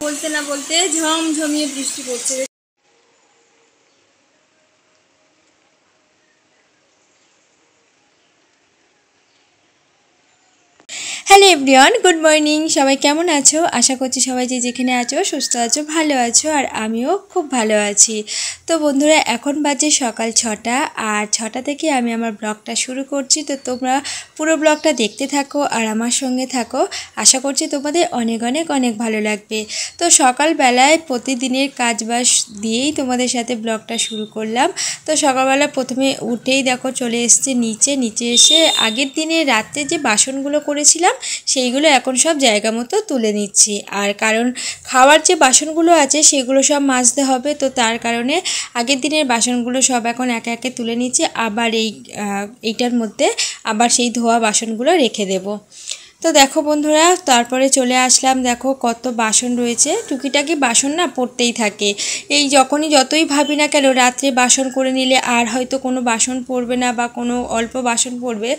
বলতে না বলতে ঝমঝমিয়ে বৃষ্টি পড়ছে। Hello everyone, good morning. সবাই কেমন আছো? আশা করছি সবাই যে যেখানে আছো সুস্থ আছো, ভালো আছো, আর আমিও খুব ভালো আছি। তো বন্ধুরা, এখন বাজে সকাল 6টা, আর 6টা থেকে আমি আমার ব্লগটা শুরু করছি। তো তোমরা পুরো ব্লগটা দেখতে থাকো আর আমার সঙ্গে থাকো। আশা করছি তোমাদের অনেক অনেক অনেক ভালো লাগবে। তো সকালবেলায় প্রতিদিনের কাজবাজ দিয়েই তোমাদের সাথে ব্লগটা শুরু করলাম। তো সকালবেলা প্রথমে উঠেই দেখো চলে এসেছে নিচে এসে আগের দিনে রাত্রে যে বাসনগুলো করেছিলাম সেইগুলো এখন সব জায়গা মতো তুলে নিচ্ছি। আর কারণ খাওয়ার যে বাসনগুলো আছে সেগুলো সব মাজতে হবে, তো তার কারণে আগের দিনের বাসনগুলো সব এখন একে একে তুলে নিচ্ছি। আবার এইটার মধ্যে আবার সেই ধোয়া বাসনগুলো রেখে দেব। তো দেখো বন্ধুরা, তারপরে চলে আসলাম। দেখো কত বাসন রয়েছে, টুকিটাকি বাসন না পড়তেই থাকে। এই যতই ভাবি না কেন রাত্রে বাসন করে নিলে আর হয়তো কোনো বাসন পড়বে না বা কোনো অল্প বাসন পড়বে,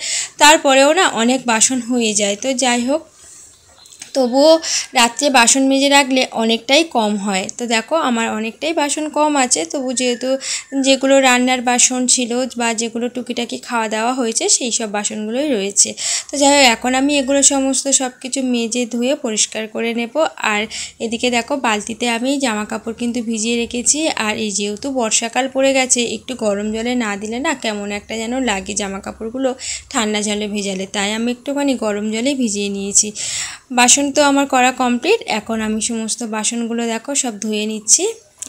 তারপরেও না অনেক বাসন হয়ে যায়। তো যাই হোক, তবুও রাত্রে বাসন মেজে রাখলে অনেকটাই কম হয়। তো দেখো আমার অনেকটাই বাসন কম আছে, তবু যেহেতু যেগুলো রান্নার বাসন ছিল বা যেগুলো টুকিটাকি খাওয়া দাওয়া হয়েছে সেই সব বাসনগুলোই রয়েছে। তো যাই হোক, এখন আমি এগুলো সমস্ত সব কিছু মেজে ধুয়ে পরিষ্কার করে নেব। আর এদিকে দেখো বালতিতে আমি জামা কাপড় কিন্তু ভিজিয়ে রেখেছি। আর এই যেহেতু বর্ষাকাল পড়ে গেছে, একটু গরম জলে না দিলে না কেমন একটা যেন লাগে জামা কাপড়গুলো ঠান্ডা জলে ভেজালে, তাই আমি একটুখানি গরম জলে ভিজিয়ে নিয়েছি। বাসন তো আমার করা কমপ্লিট। এখন আমি সমস্ত বাসনগুলো দেখো সব ধুয়ে নিচ্ছি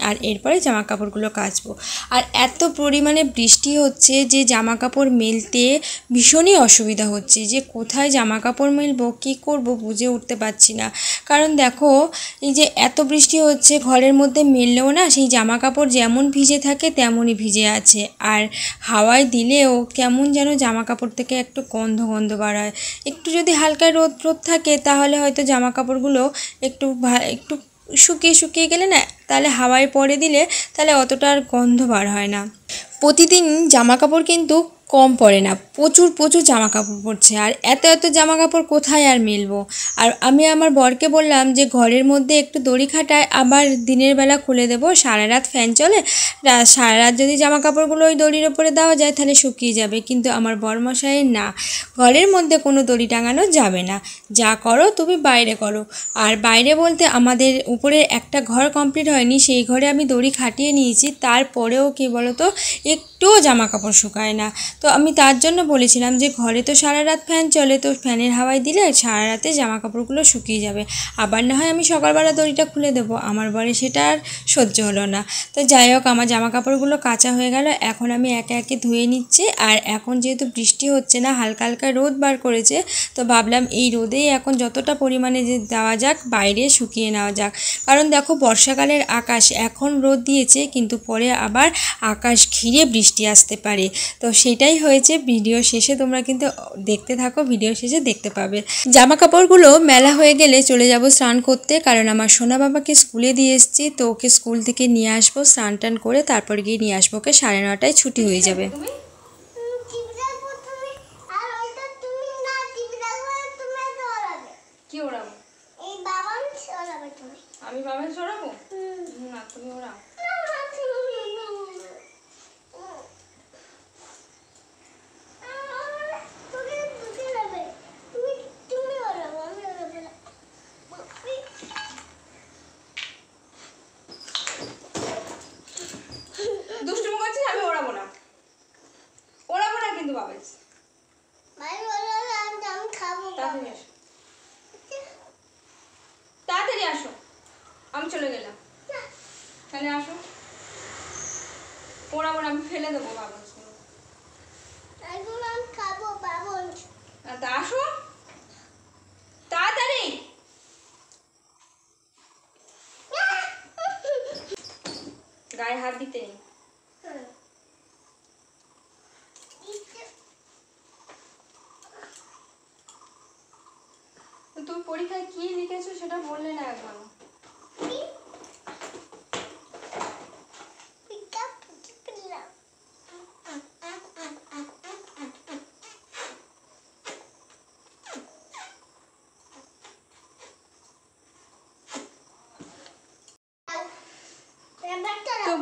আর এরপরে জামা কাপড়গুলো কাচবো। আর এত পরিমাণে বৃষ্টি হচ্ছে যে জামা কাপড় মেলতে ভীষণই অসুবিধা হচ্ছে, যে কোথায় জামা কাপড় মেলবো, কী করব বুঝে উঠতে পারছি না। কারণ দেখো এই যে এত বৃষ্টি হচ্ছে, ঘরের মধ্যে মেললেও না সেই জামা কাপড় যেমন ভিজে থাকে তেমনই ভিজে আছে। আর হাওয়ায় দিলেও কেমন যেন জামা কাপড় থেকে একটু গন্ধ গন্ধ বার হয়। একটু যদি হালকা রোদ থাকে তাহলে হয়তো জামা কাপড়গুলো একটু একটু শুকিয়ে গেলে না, তাহলে হাওয়ায় পরে দিলে তাহলে অতটা আর গন্ধ বার হয় না। প্রতিদিন জামা কাপড় কিন্তু কম পড়ে না, প্রচুর প্রচুর জামা কাপড় পরছে। আর এত জামা কাপড় কোথায় আর মেলবো। আর আমি আমার বরকে বললাম যে ঘরের মধ্যে একটু দড়ি খাটায়, আবার দিনের বেলা খুলে দেবো, সারা রাত ফ্যান চলে, সারা রাত যদি জামা কাপড়গুলো ওই দড়ির ওপরে দেওয়া যায় তাহলে শুকিয়ে যাবে। কিন্তু আমার বরমশাইয়ের না, ঘরের মধ্যে কোনো দড়ি টাঙানো যাবে না, যা করো তুমি বাইরে করো। আর বাইরে বলতে আমাদের উপরে একটা ঘর কমপ্লিট হয়নি, সেই ঘরে আমি দড়ি খাটিয়ে নিয়েছি, তারপরেও কী বলো তো একটুও জামা কাপড় শুকায় না। তো আমি তার জন্য বলেছিলাম যে ঘরে তো সারা রাত ফ্যান চলে, তো ফ্যানের হাওয়ায় দিলে সারা রাতে জামা কাপড়গুলো শুকিয়ে যাবে, আবার না হয় আমি সকালবেলা দড়িটা খুলে দেবো। আমার বরে সেটা আর সহ্য হলো না। তো যাই হোক, আমার জামা কাপড়গুলো কাচা হয়ে গেল, এখন আমি একে একে ধুয়ে নিচ্ছি। আর এখন যেহেতু বৃষ্টি হচ্ছে না, হালকা হালকা রোদ বার করেছে, তো ভাবলাম এই রোদেই এখন যতটা পরিমাণে যে দেওয়া যাক বাইরে শুকিয়ে নেওয়া যাক। কারণ দেখো বর্ষাকালের আকাশ, এখন রোদ দিয়েছে কিন্তু পরে আবার আকাশ ঘিরে বৃষ্টি আসতে পারে। তো সেটাই হয়েছে। ভিডিও শেষে তোমরা কিন্তু দেখতে থাকো, ভিডিও শেষে দেখতে পাবে। জামা কাপড়গুলো মেলা হয়ে গেলে চলে যাব স্নান করতে, কারণ আমার সোনা বাবাকে স্কুলে দিয়ে এসেছি, তো ওকে স্কুল থেকে নিয়ে আসবো, স্নান টান করে তারপর গিয়ে নিয়ে আসবো। ওকে 9:30টায় ছুটি হয়ে যাবে। কি ওড়াবো? আমি বাবান সরাবো না, তুমি ওড়াও। দুষ্টুমি করছিস, আমি ওড়াবো না কিন্তু বাবা। তাড়াতাড়ি আসো, আমি চলে গেলাম। তাহলে আসো, ওড়াবো না, আমি ফেলে দেবো বাবা। তা আসো তাড়াতাড়ি। গায়ে হাত দিতে নেই। তুমি পরীক্ষায় কি লিখেছো সেটা বললে না একবার।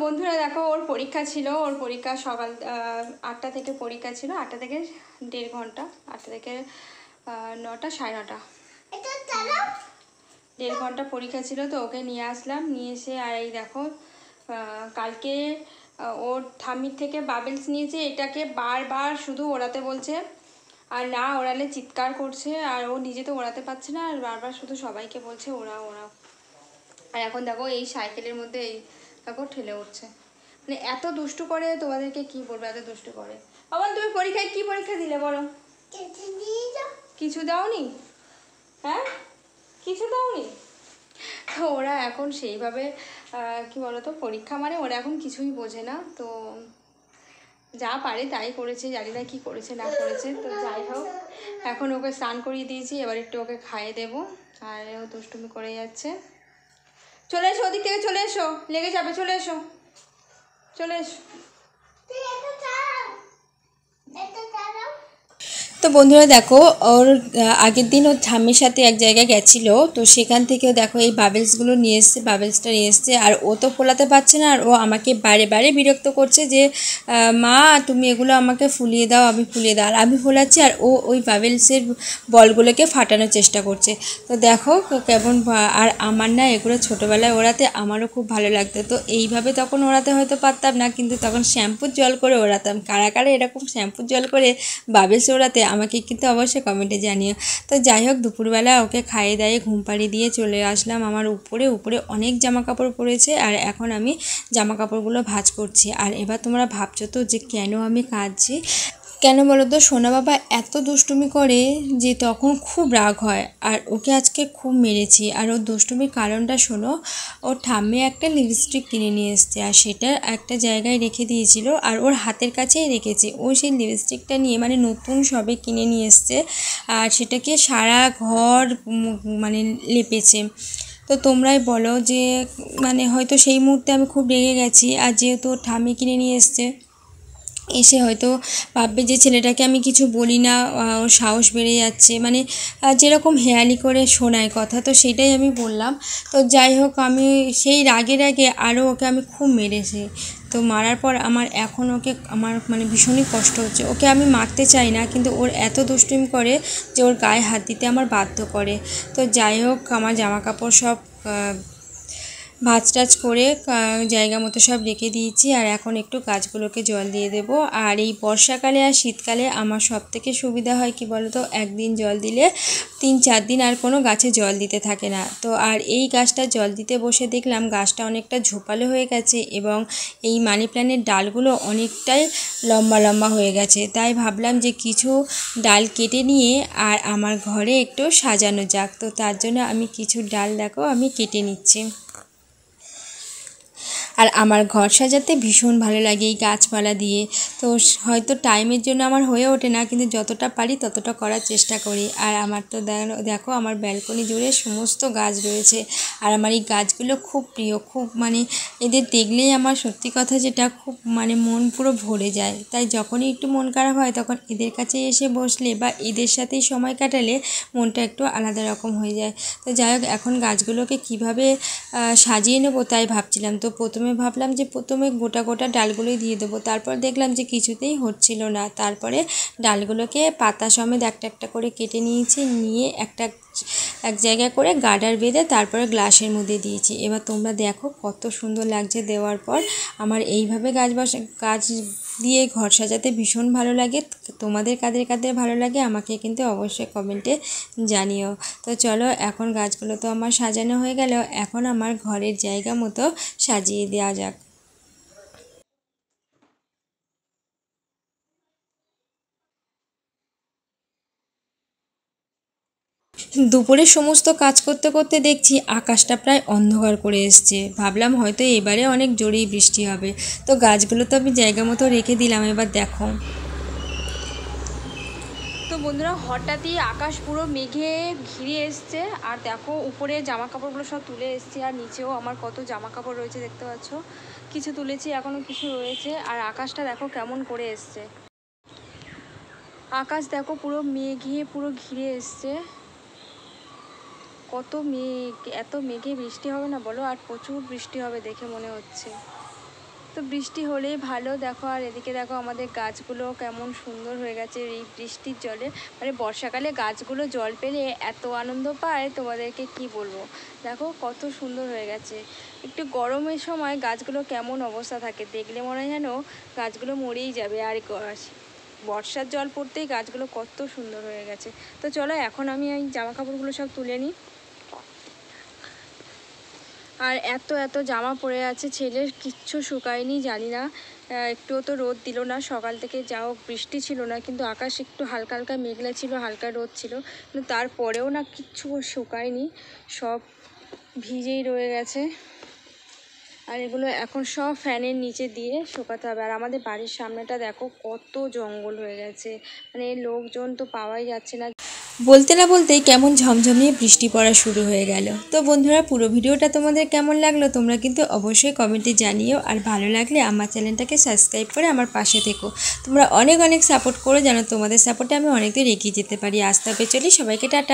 বন্ধুরা দেখো, ওর পরীক্ষা ছিল, ওর পরীক্ষা সকাল 8টা থেকে পরীক্ষা ছিল, 8টা থেকে 1.5 ঘন্টা, 8টা থেকে 9টা, 9:30, 1.5 ঘন্টা পরীক্ষা ছিল। তো ওকে নিয়ে আসলাম, নিয়ে এসে আর এই দেখো কালকে ওর ঠাম্মির থেকে বাবেলস নিয়েছে, এটাকে বারবার শুধু ওড়াতে বলছে, আর না ওড়ালে চিৎকার করছে, আর ও নিজে তো ওড়াতে পারছে না, আর বারবার শুধু সবাইকে বলছে ওড়াও ওড়াও। আর এখন দেখো এই সাইকেলের মধ্যে এই দেখো ঠেলে উঠছে, মানে এত দুষ্টু করে, তোমাদেরকে কি বলবো, এত দুষ্টু করে। আবার তুমি পরীক্ষায় কি পরীক্ষা দিলে বলো? কিছু দাওনি? হ্যাঁ, কিছু দাওনি? তো ওরা এখন সেইভাবে কি বলতো, পরীক্ষা মানে ওরা এখন কিছুই বোঝে না, তো যা পারে তাই করেছে, জানি না কি করেছে না করেছে। তো যাই হোক, এখন ওকে স্নান করিয়ে দিয়েছি, এবার একটু ওকে খাইয়ে দেবো, আর ও দুষ্টুমি করে যাচ্ছে। চলে এসো, ওদিক থেকে চলে এসো, লেগে যাবে, চলে এসো, চলে এসো। তো বন্ধুরা দেখো, ওর আগের দিন ওর ঠাম্মির সাথে এক জায়গায় গেছিলো, তো সেখান থেকেও দেখো এই বাবেলসগুলো নিয়ে এসছে, বাবেলসটা নিয়ে এসছে, আর ও তো ফোলাতে পারছে না, আর ও আমাকে বারে বারে বিরক্ত করছে যে মা তুমি এগুলো আমাকে ফুলিয়ে দাও, আমি ফুলিয়ে দাও, আর আমি ফোলাচ্ছি, আর ও ওই বাবেলসের বলগুলোকে ফাটানোর চেষ্টা করছে। তো দেখো কেমন, আর আমার না এগুলো ছোটোবেলায় ওড়াতে আমারও খুব ভালো লাগতো, তো এইভাবে তখন ওড়াতে হয়তো পারতাম না, কিন্তু তখন শ্যাম্পুর জল করে ওড়াতাম। কারা কারা এরকম শ্যাম্পুর জল করে বাবেলস ওড়াতে আমাকে কিন্তু অবশ্যই কমেন্টে জানিও। তো যাই হোক, দুপুরবেলা ওকে খাইয়ে দাইয়ে ঘুম পাড়িয়ে দিয়ে চলে আসলাম আমার উপরে অনেক জামা কাপড় পরেছে, আর এখন আমি জামা কাপড়গুলো ভাঁজ করছি। আর এবার তোমরা ভাবছো তো যে কেন আমি কাঁদছি, কেন বলো তো? সোনা বাবা এত দুষ্টুমি করে যে তখন খুব রাগ হয়, আর ওকে আজকে খুব মেরেছি। আর ওর দুষ্টুমির কারণটা শোনো, ওর ঠাম্মি একটা লিপস্টিক কিনে নিয়ে এসছে, আর সেটা একটা জায়গায় রেখে দিয়েছিল, আর ওর হাতের কাছেই রেখেছে। ও সেই লিপস্টিকটা নিয়ে, মানে নতুন সবে কিনে নিয়ে এসছে, আর সেটাকে সারা ঘর মানে লেপেছে। তো তোমরাই বলো যে, মানে হয়তো সেই মুহূর্তে আমি খুব রেগে গেছি, আর যেহেতু ওর ঠাম্মি কিনে নিয়ে এসছে, এসে হয়তো ভাববে যে ছেলেটাকে আমি কিছু বলি না, ওর সাহস বেড়ে যাচ্ছে, মানে যেরকম হেয়ালি করে শোনায় কথা, তো সেটাই আমি বললাম। তো যাই হোক, আমি সেই রাগে রাগে আরও ওকে আমি খুব মেরেছি। তো মারার পর আমার এখন ওকে আমার মানে ভীষণই কষ্ট হচ্ছে। ওকে আমি মারতে চাই না, কিন্তু ওর এত দুষ্টুমি করে যে ওর গায়ে হাত দিতে আমার বাধ্য করে। তো যাই হোক, আমার জামা কাপড় সব ভাঁজ টাজ করে জায়গা মতো সব রেখে দিয়েছি, আর এখন একটু গাছগুলোকে জল দিয়ে দেব। আর এই বর্ষাকালে আর শীতকালে আমার সব থেকে সুবিধা হয় কি বলো তো, একদিন জল দিলে 3-4 দিন আর কোনো গাছে জল দিতে থাকে না। তো আর এই গাছটা জল দিতে বসে দেখলাম গাছটা অনেকটা ঝোপালো হয়ে গেছে, এবং এই মানি প্ল্যান্টের ডালগুলো অনেকটাই লম্বা লম্বা হয়ে গেছে। তাই ভাবলাম যে কিছু ডাল কেটে নিয়ে আর আমার ঘরে একটু সাজানো যাক। তো তার জন্য আমি কিছু ডাল দেখো আমি কেটে নিচ্ছি। আর আমার ঘর সাজাতে ভীষণ ভালো লাগে এই গাছপালা দিয়ে। তো হয়তো টাইমের জন্য আমার হয়ে ওঠে না, কিন্তু যতটা পারি ততটা করার চেষ্টা করি। আর আমার তো দেখো আমার ব্যালকনি জুড়ে সমস্ত গাছ রয়েছে, আর আমার এই গাছগুলো খুব প্রিয়, খুব মানে এদের দেখলেই আমার সত্যি কথা যেটা খুব মানে মন পুরো ভরে যায়। তাই যখনই একটু মন খারাপ হয় তখন এদের কাছে এসে বসলে বা এদের সাথেই সময় কাটালে মনটা একটু আলাদা রকম হয়ে যায়। তো যাই হোক, এখন গাছগুলোকে কিভাবে সাজিয়ে নেবো তাই ভাবছিলাম। তো প্রথমে ভাবলাম যে প্রথমে গোটা গোটা ডালগুলোই দিয়ে দেবো, তারপর দেখলাম যে কিছুতেই হচ্ছিল না। তারপরে ডালগুলোকে পাতা সমেত একটা একটা করে কেটে নিয়েছি, নিয়ে এক জায়গায় করে গার্ডার বেঁধে তারপরে গ্লাসের মধ্যে দিয়েছি। এবার তোমরা দেখো কত সুন্দর লাগছে দেওয়ার পর। আমার এইভাবে গাছ দিয়ে ঘর সাজাতে ভীষণ ভালো লাগে। তোমাদের কাদের কাদের ভালো লাগে আমাকে কিন্তু অবশ্যই কমেন্টে জানিও। তো চলো, এখন গাছগুলো তো আমার সাজানো হয়ে গেল, এখন আমার ঘরের জায়গা মতো সাজিয়ে দেওয়া যাক। দুপুরে সমস্ত কাজ করতে করতে দেখছি আকাশটা প্রায় অন্ধকার করে এসছে। ভাবলাম হয়তো এবারে অনেক জোরেই বৃষ্টি হবে। তো গাছগুলো তো আমি জায়গা মতো রেখে দিলাম। এবার দেখো, তো বন্ধুরা হঠাৎই আকাশ পুরো মেঘে ঘিরে এসছে, আর দেখো উপরে জামা কাপড়গুলো সব তুলে এসছি, আর নিচেও আমার কত জামা কাপড় রয়েছে দেখতে পাচ্ছ। কিছু তুলেছি, এখনও কিছু রয়েছে। আর আকাশটা দেখো কেমন করে এসছে, আকাশ দেখো পুরো মেঘে পুরো ঘিরে এসছে। কত মেঘ, এত মেঘে বৃষ্টি হবে না বলো? আর প্রচুর বৃষ্টি হবে দেখে মনে হচ্ছে। তো বৃষ্টি হলেই ভালো। দেখো আর এদিকে দেখো আমাদের গাছগুলো কেমন সুন্দর হয়ে গেছে এই বৃষ্টির জলে। মানে বর্ষাকালে গাছগুলো জল পেলে এত আনন্দ পায় তোমাদেরকে কি বলবো। দেখো কত সুন্দর হয়ে গেছে। একটু গরমের সময় গাছগুলো কেমন অবস্থা থাকে দেখলে মনে হয় যেন গাছগুলো মরেই যাবে। আর বর্ষার জল পড়তেই গাছগুলো কত সুন্দর হয়ে গেছে। তো চলো এখন আমি এই জামা কাপড়গুলো সব তুলে নিই। আর এত এত জামা পড়ে আছে, ছেলের কিচ্ছু শুকায়নি, জানি না একটুও তো রোদ দিল না সকাল থেকে। যাও বৃষ্টি ছিল না, কিন্তু আকাশ একটু হালকা হালকা মেঘলা ছিল, হালকা রোদ ছিল, কিন্তু তারপরেও না কিচ্ছু শুকায়নি, সব ভিজেই রয়ে গেছে। আর এগুলো এখন সব ফ্যানের নিচে দিয়ে শুকাতে হবে। আর আমাদের বাড়ির সামনেটা দেখো কত জঙ্গল হয়ে গেছে, মানে লোকজন তো পাওয়াই যাচ্ছে না। বলতে না বলতেই কেমন ঝমঝমিয়ে বৃষ্টি পড়া শুরু হয়ে গেল। তো বন্ধুরা পুরো ভিডিওটা তোমাদের কেমন লাগলো তোমরা কিন্তু অবশ্যই কমেন্টে জানিও। আর ভালো লাগলে আমার চ্যানেলটাকে সাবস্ক্রাইব করে আমার পাশে থেকো। তোমরা অনেক অনেক সাপোর্ট করো, যেন তোমাদের সাপোর্টে আমি অনেক দূর এগিয়ে যেতে পারি। আজ তবে চলি, সবাইকে টাটা।